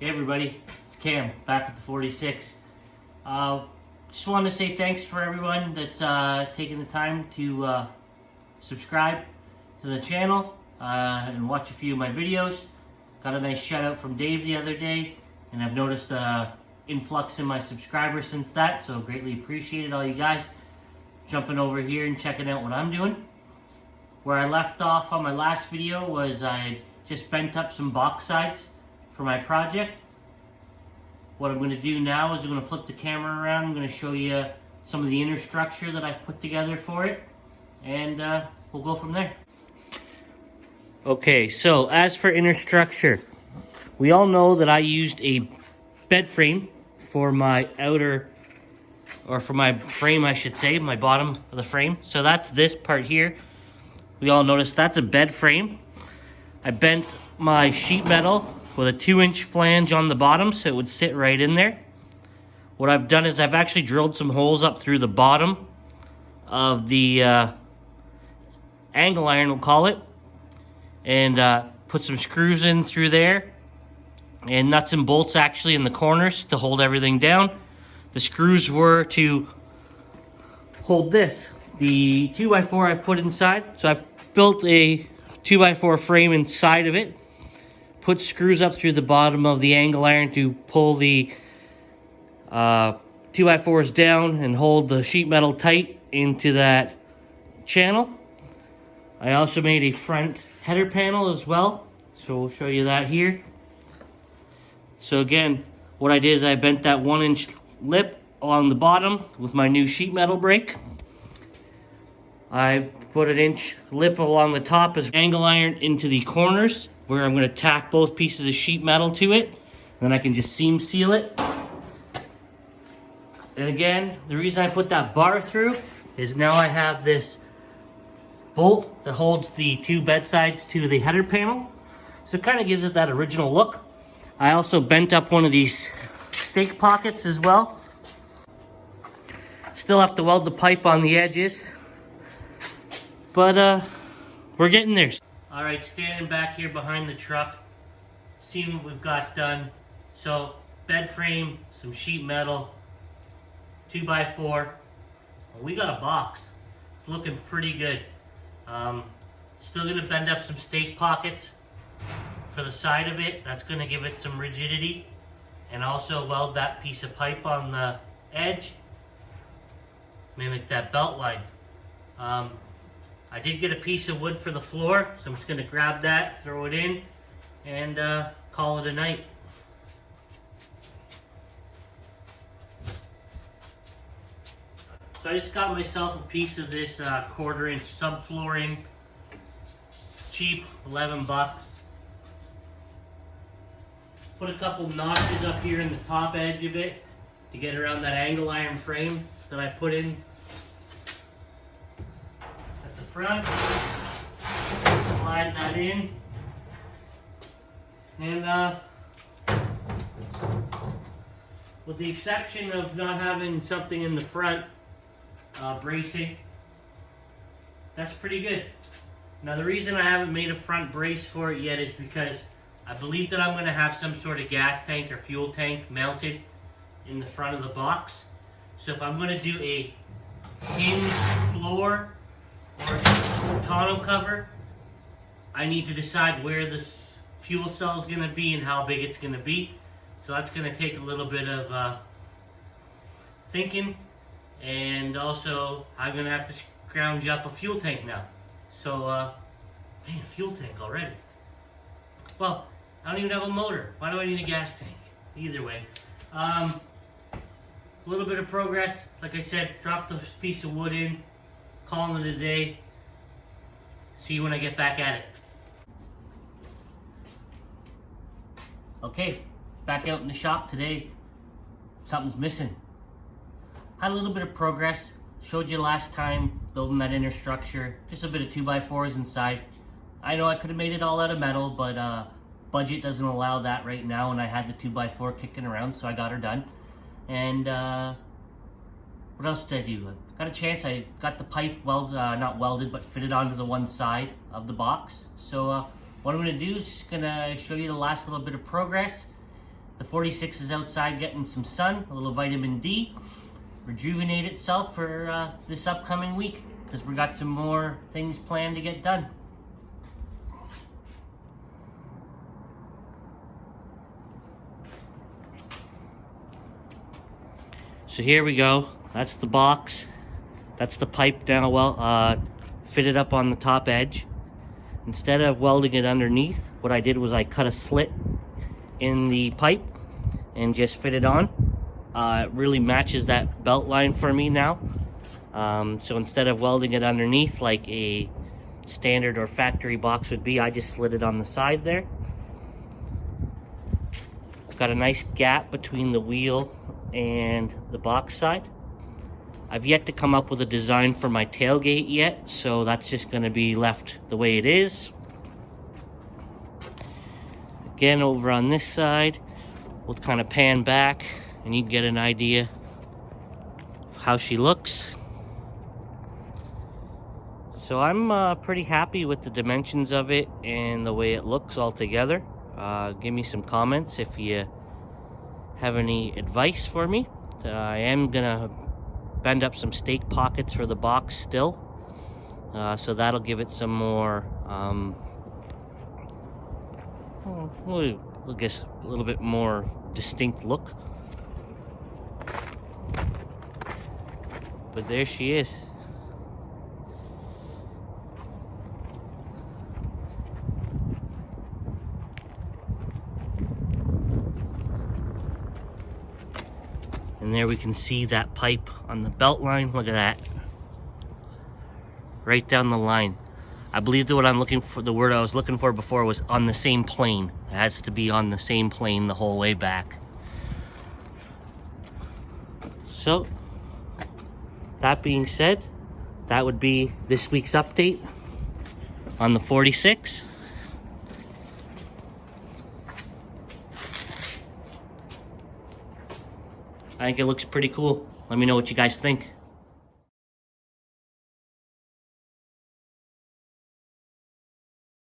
Hey everybody, it's Cam back with the 46. Just wanted to say thanks for everyone that's taking the time to subscribe to the channel and watch a few of my videos. Got a nice shout out from Dave the other day, and I've noticed an influx in my subscribers since that, so greatly appreciated all you guys jumping over here and checking out what I'm doing. Where I left off on my last video was I just bent up some box sides for my project. What I'm going to do now is I'm going to flip the camera around. I'm going to show you some of the inner structure that I've put together for it, and we'll go from there. Okay, so as for inner structure, we all know that I used a bed frame for my outer, or for my frame I should say, my bottom of the frame. So that's this part here. We all noticed that's a bed frame. I bent my sheet metal with a 2-inch flange on the bottom so it would sit right in there. What I've done is I've actually drilled some holes up through the bottom of the angle iron, we'll call it, and put some screws in through there and nuts and bolts actually in the corners to hold everything down. The screws were to hold this, the 2x4 I've put inside. So I've built a 2x4 frame inside of it, put screws up through the bottom of the angle iron to pull the 2x4s down and hold the sheet metal tight into that channel. I also made a front header panel as well, so we'll show you that here. So again, what I did is I bent that 1-inch lip along the bottom with my new sheet metal brake. I put an inch lip along the top as angle iron into the corners, where I'm going to tack both pieces of sheet metal to it. Then I can just seam seal it. And again, the reason I put that bar through is now I have this bolt that holds the two bed sides to the header panel. So it kind of gives it that original look. I also bent up one of these stake pockets as well. Still have to weld the pipe on the edges, but we're getting there. All right, standing back here behind the truck, seeing what we've got done. So bed frame, some sheet metal, 2x4. We got a box. It's looking pretty good. Still gonna bend up some stake pockets for the side of it. That's gonna give it some rigidity, and also weld that piece of pipe on the edge, mimic that belt line. I did get a piece of wood for the floor, so I'm just going to grab that, throw it in, and call it a night. So I just got myself a piece of this 1/4-inch subflooring, cheap, 11 bucks. Put a couple notches up here in the top edge of it to get around that angle iron frame that I put in front. Slide that in, and with the exception of not having something in the front bracing, that's pretty good. Now the reason I haven't made a front brace for it yet is because I believe that I'm going to have some sort of gas tank or fuel tank mounted in the front of the box. So if I'm going to do a hinged floor or tonneau cover, I need to decide where this fuel cell is going to be and how big it's going to be. So that's going to take a little bit of thinking, and also I'm going to have to scrounge up a fuel tank now. So, man, a fuel tank already. Well, I don't even have a motor. Why do I need a gas tank? Either way. A little bit of progress. Like I said, dropped this piece of wood in, calling it a day. See you when I get back at it. Okay, back out in the shop today. Something's missing. Had a little bit of progress. Showed you last time building that inner structure. Just a bit of 2x4s inside. I know I could have made it all out of metal, but budget doesn't allow that right now, and I had the 2x4 kicking around, so I got her done. And what else did I do? Got a chance. I got the pipe not welded, but fitted onto the one side of the box. So what I'm going to do is just going to show you the last little bit of progress, The 46 is outside getting some sun, a little vitamin D, rejuvenate itself for this upcoming week, because we got some more things planned to get done. So here we go. That's the box. That's the pipe now, well, fitted up on the top edge. Instead of welding it underneath, what I did was I cut a slit in the pipe and just fit it on. It really matches that belt line for me now. So instead of welding it underneath like a standard or factory box would be, I just slid it on the side there. Got a nice gap between the wheel and the box side. I've yet to come up with a design for my tailgate yet, so that's just going to be left the way it is. Again, over on this side, we'll kind of pan back and you can get an idea of how she looks. So I'm pretty happy with the dimensions of it and the way it looks all together. Give me some comments if you have any advice for me. I am gonna bend up some stake pockets for the box still, so that'll give it some more I guess a little bit more distinct look. But there she is. And there we can see that pipe on the belt line. Look at that. Right down the line. I believe that what I'm looking for, the word I was looking for before was on the same plane. It has to be on the same plane the whole way back. So, that being said, that would be this week's update on the 46. I think it looks pretty cool. Let me know what you guys think.